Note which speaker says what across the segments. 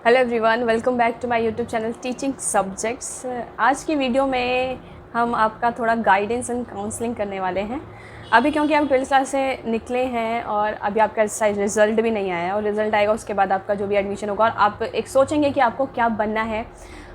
Speaker 1: Hello everyone, welcome back to my YouTube channel teaching subjects. आज की video में हम आपका थोड़ा गाइडेंस एंड काउंसलिंग करने वाले हैं। अभी क्योंकि आप 12th क्लास से निकले हैं और अभी आपका शायद रिज़ल्ट भी नहीं आया है, और रिज़ल्ट आएगा उसके बाद आपका जो भी एडमिशन होगा, और आप एक सोचेंगे कि आपको क्या बनना है।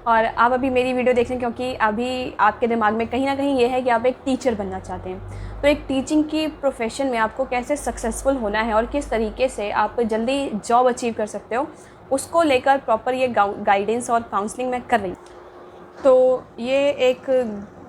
Speaker 1: और आप अभी मेरी वीडियो देख रहे हैं क्योंकि अभी आपके दिमाग में कहीं ना कहीं ये है कि आप एक टीचर बनना चाहते हैं। तो एक टीचिंग की प्रोफेशन में आपको कैसे सक्सेसफुल होना है और किस तरीके से आप जल्दी जॉब अचीव कर सकते हो, उसको लेकर प्रॉपर ये गाइडेंस और काउंसलिंग मैं कर रही हूँ। तो ये एक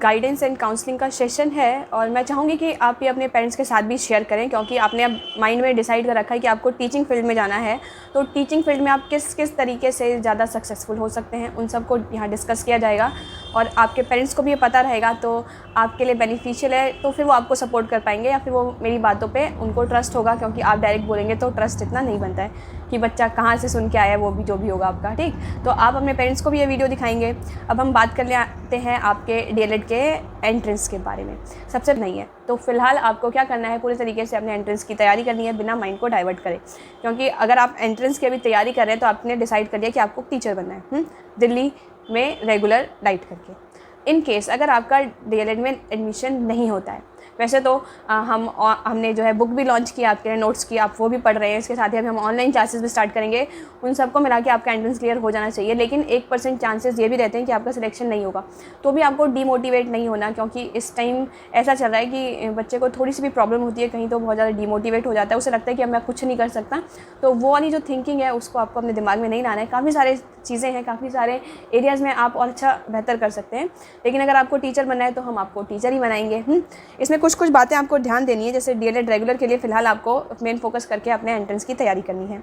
Speaker 1: गाइडेंस एंड काउंसलिंग का सेशन है, और मैं चाहूँगी कि आप ये अपने पेरेंट्स के साथ भी शेयर करें, क्योंकि आपने अब माइंड में डिसाइड कर रखा है कि आपको टीचिंग फील्ड में जाना है। तो टीचिंग फील्ड में आप किस किस तरीके से ज़्यादा सक्सेसफुल हो सकते हैं, उन सबको यहाँ डिस्कस किया जाएगा। और आपके पेरेंट्स को भी ये पता रहेगा तो आपके लिए बेनिफिशियल है, तो फिर वो आपको सपोर्ट कर पाएंगे, या फिर वो मेरी बातों पे उनको ट्रस्ट होगा, क्योंकि आप डायरेक्ट बोलेंगे तो ट्रस्ट इतना नहीं बनता है कि बच्चा कहाँ से सुन के आया है, वो भी जो भी होगा आपका। ठीक, तो आप अपने पेरेंट्स को भी ये वीडियो दिखाएंगे। अब हम बात कर लेते हैं आपके डीएलएड के एंट्रेंस के बारे में। सबसे नहीं है तो फिलहाल आपको क्या करना है, पूरे तरीके से अपने एंट्रेंस की तैयारी करनी है बिना माइंड को डाइवर्ट करें। क्योंकि अगर आप एंट्रेंस की अभी तैयारी कर रहे हैं तो आपने डिसाइड कर लिया कि आपको टीचर बनना है दिल्ली में रेगुलर डाइट करके। इन केस अगर आपका डीएलएड में एडमिशन नहीं होता है, वैसे तो हमने जो है बुक भी लॉन्च की आपके लिए, नोट्स की, आप वो भी पढ़ रहे हैं। इसके साथ ही अभी हम ऑनलाइन क्लासेस भी स्टार्ट करेंगे। उन सबको मिला के आपका एंट्रेंस क्लियर हो जाना चाहिए। लेकिन 1% चांसेस ये भी रहते हैं कि आपका सिलेक्शन नहीं होगा। तो भी आपको डीमोटिवेट नहीं होना, क्योंकि इस टाइम ऐसा चल रहा है कि बच्चे को थोड़ी सी भी प्रॉब्लम होती है कहीं तो बहुत ज़्यादा डीमोटिवेट हो जाता है। उसे लगता है कि अब मैं कुछ नहीं कर सकता। तो वो वाली जो थिंकिंग है उसको आपको अपने दिमाग में नहीं लाना है। काफ़ी सारे चीज़ें हैं, काफ़ी सारे एरियाज़ में आप और अच्छा बेहतर कर सकते हैं। लेकिन अगर आपको टीचर बनना है तो हम आपको टीचर ही बनाएंगे। इसमें कुछ कुछ बातें आपको ध्यान देनी है। जैसे डीएलएड रेगुलर के लिए फ़िलहाल आपको मेन फोकस करके अपने एंट्रेंस की तैयारी करनी है।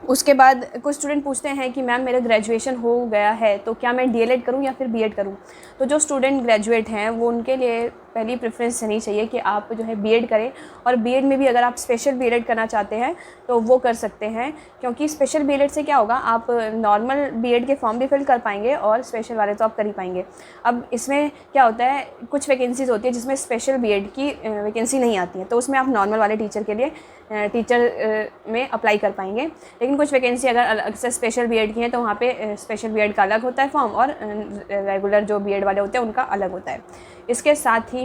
Speaker 1: उसके बाद कुछ स्टूडेंट पूछते हैं कि मैम मेरा ग्रेजुएशन हो गया है तो क्या मैं डीएलएड करूं या फिर बीएड करूं। तो जो स्टूडेंट ग्रेजुएट हैं वो उनके लिए पहली प्रेफरेंस रहनी चाहिए कि आप जो है बीएड करें। और बीएड में भी अगर आप स्पेशल बीएड करना चाहते हैं तो वो कर सकते हैं, क्योंकि स्पेशल बीएड से क्या होगा, आप नॉर्मल बीएड के फॉर्म भी फिल कर पाएंगे और स्पेशल वाले तो आप कर ही पाएंगे। अब इसमें क्या होता है, कुछ वैकेंसीज़ होती है जिसमें स्पेशल बीएड की वैकेंसी नहीं आती है, तो उसमें आप नॉर्मल वाले टीचर के लिए टीचर में अप्लाई कर पाएंगे। लेकिन कुछ वैकेंसी अगर अलग से स्पेशल बीएड की हैं तो वहाँ पे स्पेशल बीएड का अलग होता है फॉर्म, और रेगुलर जो बीएड वाले होते हैं उनका अलग होता है। इसके साथ ही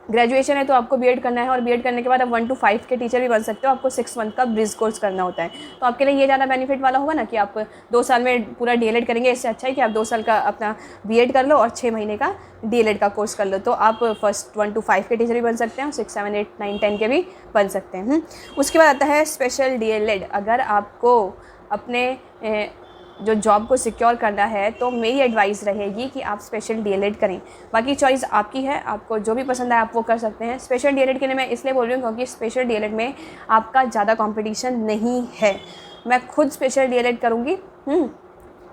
Speaker 1: ग्रेजुएशन है तो आपको बीएड करना है, और बीएड करने के बाद आप 1 to 5 के टीचर भी बन सकते हो। आपको 6 मंथ का ब्रिज कोर्स करना होता है, तो आपके लिए ये ज़्यादा बेनिफिट वाला होगा ना कि आप 2 साल में पूरा डीएलएड करेंगे। इससे अच्छा है कि आप 2 साल का अपना बीएड कर लो और 6 महीने का डीएलएड का कोर्स कर लो। तो आप फर्स्ट 1 to 5 के टीचर भी बन सकते हैं और 6, 7, 8, 9, 10 के भी बन सकते हैं। उसके बाद आता है स्पेशल डीएलएड। अगर आपको अपने जो जॉब को सिक्योर करना है तो मेरी एडवाइस रहेगी कि आप स्पेशल डीएलएड करें। बाकी चॉइस आपकी है, आपको जो भी पसंद है आप वो कर सकते हैं। स्पेशल डीएलएड के लिए मैं इसलिए बोल रही हूँ क्योंकि स्पेशल डीएलएड में आपका ज़्यादा कंपटीशन नहीं है। मैं खुद स्पेशल डीएलएड करूँगी,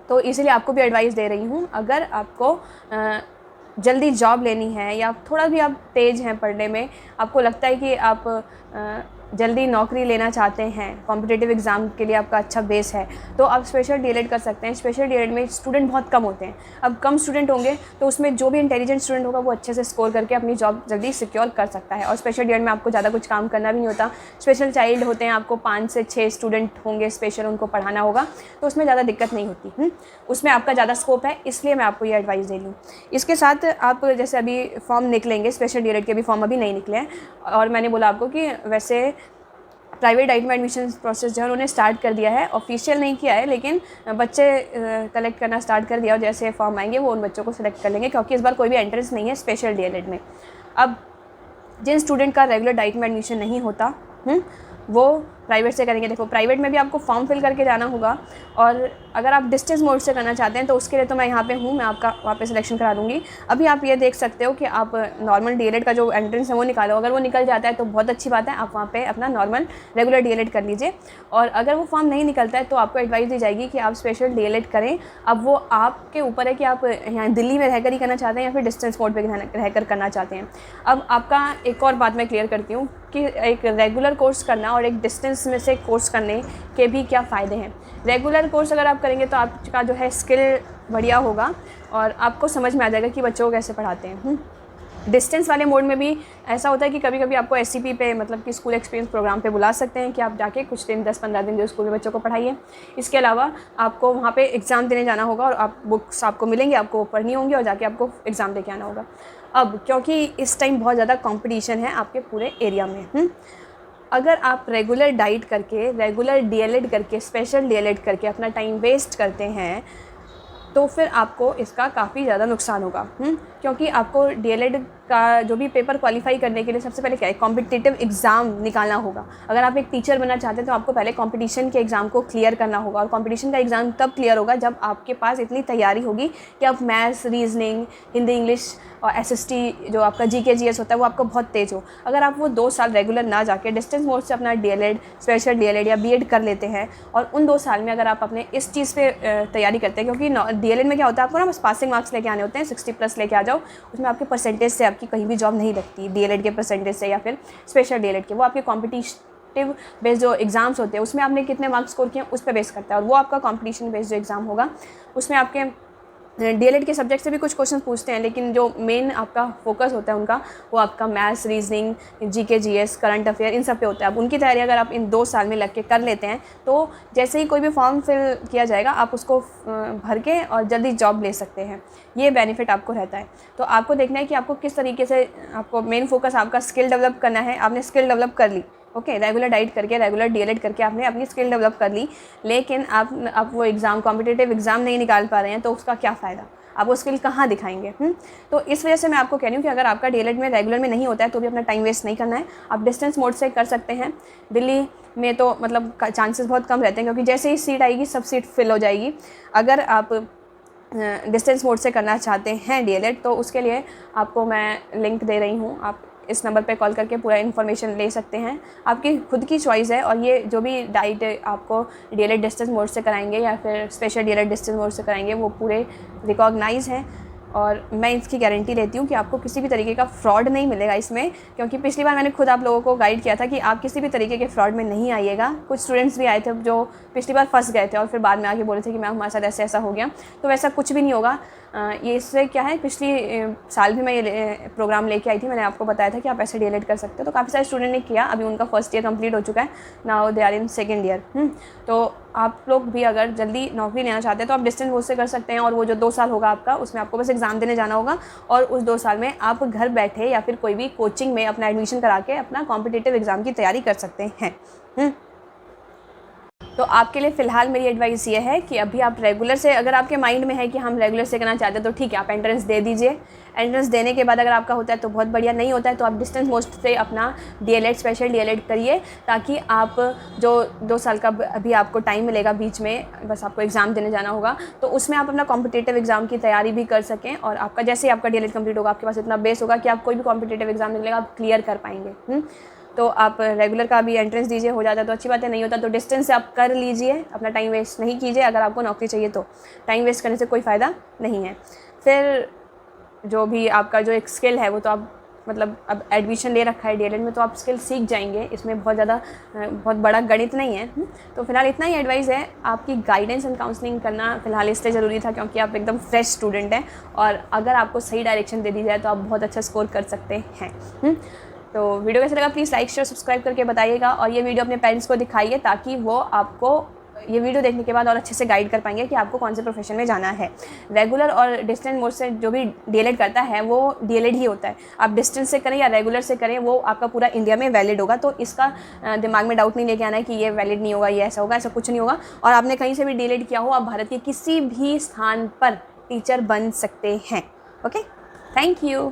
Speaker 1: तो इसलिए आपको भी एडवाइस दे रही हूँ। अगर आपको जल्दी जॉब लेनी है या थोड़ा भी आप तेज़ हैं पढ़ने में, आपको लगता है कि आप जल्दी नौकरी लेना चाहते हैं, कॉम्पिटिटिव एग्ज़ाम के लिए आपका अच्छा बेस है, तो आप स्पेशल डीएलएड कर सकते हैं। स्पेशल डीएलएड में स्टूडेंट बहुत कम होते हैं। अब कम स्टूडेंट होंगे तो उसमें जो भी इंटेलिजेंट स्टूडेंट होगा वो अच्छे से स्कोर करके अपनी जॉब जल्दी सिक्योर कर सकता है। और स्पेशल डीएलएड में आपको ज़्यादा कुछ काम करना भी नहीं होता। स्पेशल चाइल्ड होते हैं, आपको 5 से 6 स्टूडेंट होंगे स्पेशल, उनको पढ़ाना होगा, तो उसमें ज़्यादा दिक्कत नहीं होती। उसमें आपका ज़्यादा स्कोप है, इसलिए मैं आपको ये एडवाइस दे रही हूँ। इसके साथ आप जैसे अभी फॉर्म निकलेंगे, स्पेशल डीएलएड के भी फॉर्म अभी नहीं निकले हैं, और मैंने बोला आपको कि वैसे प्राइवेट डाइट में एडमिशन प्रोसेस जो है उन्होंने स्टार्ट कर दिया है। ऑफिशियल नहीं किया है, लेकिन बच्चे कलेक्ट करना स्टार्ट कर दिया, और जैसे फॉर्म आएंगे वो उन बच्चों को सेलेक्ट कर लेंगे, क्योंकि इस बार कोई भी एंट्रेंस नहीं है स्पेशल डीएलएड में। अब जिन स्टूडेंट का रेगुलर डाइट में एडमिशन नहीं होता वो प्राइवेट से करेंगे। देखो, प्राइवेट में भी आपको फॉर्म फिल करके जाना होगा, और अगर आप डिस्टेंस मोड से करना चाहते हैं तो उसके लिए तो मैं यहाँ पे हूँ, मैं आपका वहाँ पे सिलेक्शन करा दूँगी। अभी आप ये देख सकते हो कि आप नॉर्मल डीएलएड का जो एंट्रेंस है वो निकालो। अगर वो निकल जाता है तो बहुत अच्छी बात है, आप वहाँ पे अपना नॉर्मल रेगुलर डीएलएड कर लीजिए। और अगर वो फॉर्म नहीं निकलता है तो आपको एडवाइस दी जाएगी कि आप स्पेशल डीएलएड करें। अब वो आपके ऊपर है कि आप यहाँ दिल्ली में रहकर ही करना चाहते हैं या फिर डिस्टेंस मोड पर रहकर करना चाहते हैं। अब आपका एक और बात मैं क्लियर करती हूँ कि एक रेगुलर कोर्स करना और एक डिस्टेंस में से कोर्स करने के भी क्या फ़ायदे हैं। रेगुलर कोर्स अगर आप करेंगे तो आपका जो है स्किल बढ़िया होगा और आपको समझ में आ जाएगा कि बच्चों को कैसे पढ़ाते हैं। डिस्टेंस वाले मोड में भी ऐसा होता है कि कभी कभी आपको SCP पे मतलब कि स्कूल एक्सपीरियंस प्रोग्राम पे बुला सकते हैं कि आप जाके कुछ दिन 10-15 दिन जो स्कूल में बच्चों को पढ़ाइए। इसके अलावा आपको वहाँ पे एग्ज़ाम देने जाना होगा और आप बुक्स आपको मिलेंगी, आपको पढ़नी होंगी और जाके आपको एग्ज़ाम दे के आना होगा। अब क्योंकि इस टाइम बहुत ज़्यादा कॉम्पिटिशन है आपके पूरे एरिया में, अगर आप रेगुलर डाइट करके, रेगुलर DLED करके, स्पेशल DLED करके अपना टाइम वेस्ट करते हैं तो फिर आपको इसका काफ़ी ज़्यादा नुकसान होगा। क्योंकि आपको DLED का जो भी पेपर क्वालिफाई करने के लिए सबसे पहले क्या है, कॉम्पिटिटिव एग्ज़ाम निकालना होगा। अगर आप एक टीचर बनना चाहते हैं तो आपको पहले कंपटीशन के एग्ज़ाम को क्लियर करना होगा, और कंपटीशन का एग्ज़ाम तब क्लियर होगा जब आपके पास इतनी तैयारी होगी कि आप मैथ्स, रीजनिंग, हिंदी, इंग्लिश और SST जो आपका GK GS होता है वो आपको बहुत तेज़ हो। अगर आप वो 2 साल रेगुलर ना जाके डिस्टेंस मोड से अपना DLED, स्पेशल DLED या BEd कर लेते हैं, और उन 2 साल में अगर आप अपने इस चीज़ पे तैयारी करते हैं, क्योंकि DLED में क्या होता है, आपको ना बस पासिंग मार्क्स लेके आने होते हैं, 60+ लेके आ जाओ, उसमें आपके परसेंटेज से आपकी कहीं भी जॉब नहीं लगती, DLED के परसेंटेज से या फिर स्पेशल DLED के। वो आपके कॉम्पिटिटिव बेस्ड जो एग्ज़ाम्स होते हैं उसमें आपने कितने मार्क्स स्कोर किए उस पर बेस करता है, और वो आपका कॉम्पिटिशन बेस्ड जो एग्ज़ाम होगा उसमें आपके DLED के सब्जेक्ट से भी कुछ क्वेश्चन पूछते हैं, लेकिन जो मेन आपका फोकस होता है उनका, वो आपका maths, reasoning, GK GS, current affair, इन सब पे होता है। अब उनकी तैयारी अगर आप इन 2 साल में लग के कर लेते हैं तो जैसे ही कोई भी फॉर्म फिल किया जाएगा आप उसको भर के और जल्दी जॉब ले सकते हैं। ये बेनिफिट आपको रहता है। तो आपको देखना है कि आपको किस तरीके से, आपको मेन फोकस आपका स्किल डेवलप करना है। आपने स्किल डेवलप कर ली, ओके, रेगुलर डाइट करके, रेगुलर DLED करके आपने अपनी स्किल डेवलप कर ली, लेकिन आप वो एग्ज़ाम, कॉम्पिटिटिव एग्ज़ाम नहीं निकाल पा रहे हैं तो उसका क्या फ़ायदा, आप वो स्किल कहाँ दिखाएंगे। तो इस वजह से मैं आपको कह रही हूँ कि अगर आपका DLED में रेगुलर में नहीं होता है तो भी अपना टाइम वेस्ट नहीं करना है, आप डिस्टेंस मोड से कर सकते हैं। दिल्ली में तो मतलब चांसेस बहुत कम रहते हैं, क्योंकि जैसे ही सीट आएगी सब सीट फिल हो जाएगी। अगर आप डिस्टेंस मोड से करना चाहते हैं DLED तो उसके लिए आपको मैं लिंक दे रही हूँ, आप इस नंबर पे कॉल करके पूरा इन्फॉर्मेशन ले सकते हैं। आपकी खुद की चॉइस है, और ये जो भी डाइट आपको DLED डिस्टेंस मोड से कराएंगे या फिर स्पेशल DLED डिस्टेंस मोड से कराएंगे वो पूरे रिकॉग्नाइज हैं, और मैं इसकी गारंटी लेती हूँ कि आपको किसी भी तरीके का फ्रॉड नहीं मिलेगा इसमें। क्योंकि पिछली बार मैंने खुद आप लोगों को गाइड किया था कि आप किसी भी तरीके के फ्रॉड में नहीं आइएगा। कुछ स्टूडेंट्स भी आए थे जो पिछली बार फंस गए थे और फिर बाद में आके बोले थे कि मैम हमारे साथ ऐसा हो गया, तो वैसा कुछ भी नहीं होगा। ये इससे क्या है, पिछली साल भी मैं ये प्रोग्राम लेके आई थी, मैंने आपको बताया था कि आप ऐसे DLED कर सकते हो, तो काफ़ी सारे स्टूडेंट ने किया। अभी उनका फर्स्ट ईयर कंप्लीट हो चुका है, now they are in second year. तो आप लोग भी अगर जल्दी नौकरी लेना चाहते हैं तो आप डिस्टेंस मोड से कर सकते हैं, और वो जो 2 साल होगा आपका उसमें आपको बस एग्ज़ाम देने जाना होगा, और उस 2 साल में आप घर बैठे या फिर कोई भी कोचिंग में अपना एडमिशन करा के अपना कॉम्पिटिटिव एग्ज़ाम की तैयारी कर सकते हैं। तो आपके लिए फ़िलहाल मेरी एडवाइस ये है कि अभी आप रेगुलर से, अगर आपके माइंड में है कि हम रेगुलर से करना चाहते हैं तो ठीक है, आप एंट्रेंस दे दीजिए। एंट्रेंस देने के बाद अगर आपका होता है तो बहुत बढ़िया, नहीं होता है तो आप डिस्टेंस मोड से अपना DLED, स्पेशल DLED करिए, ताकि आप जो 2 साल का अभी आपको टाइम मिलेगा बीच में, बस आपको एग्ज़ाम देने जाना होगा, तो उसमें आप अपना कॉम्पिटिटिव एग्ज़ाम की तैयारी भी कर सकें। और आपका जैसे ही आपका DLED कंप्लीट होगा आपके पास इतना बेस होगा कि आप कोई भी कॉम्पिटिटिव एग्ज़ाम निकलेगा आप क्लियर कर पाएंगे। तो आप रेगुलर का भी एंट्रेंस दीजिए, हो जाता है तो अच्छी बात है, नहीं होता तो डिस्टेंस से आप कर लीजिए। अपना टाइम वेस्ट नहीं कीजिए, अगर आपको नौकरी चाहिए तो टाइम वेस्ट करने से कोई फ़ायदा नहीं है। फिर जो भी आपका जो एक स्किल है वो तो आप मतलब अब एडमिशन ले रखा है DLED में तो आप स्किल सीख जाएंगे, इसमें बहुत बड़ा गणित नहीं है। तो फिलहाल इतना ही एडवाइस है। आपकी गाइडेंस एंड काउंसलिंग करना फ़िलहाल इसलिए ज़रूरी था क्योंकि आप एकदम फ्रेश स्टूडेंट हैं, और अगर आपको सही डायरेक्शन दे दी जाए तो आप बहुत अच्छा स्कोर कर सकते हैं। तो वीडियो कैसा लगा प्लीज़ लाइक शेयर सब्सक्राइब करके बताइएगा, और ये वीडियो अपने पेरेंट्स को दिखाइए ताकि वो आपको ये वीडियो देखने के बाद और अच्छे से गाइड कर पाएंगे कि आपको कौन से प्रोफेशन में जाना है। रेगुलर और डिस्टेंस मोड से जो भी DLED करता है वो DLED ही होता है। आप डिस्टेंस से करें या रेगुलर से करें वो आपका पूरा इंडिया में वैलिड होगा। तो इसका दिमाग में डाउट नहीं लेके आना है कि ये वैलिड नहीं होगा, ये ऐसा होगा, ऐसा कुछ नहीं होगा। और आपने कहीं से भी DLED किया हो, आप भारत के किसी भी स्थान पर टीचर बन सकते हैं। Okay, thank you.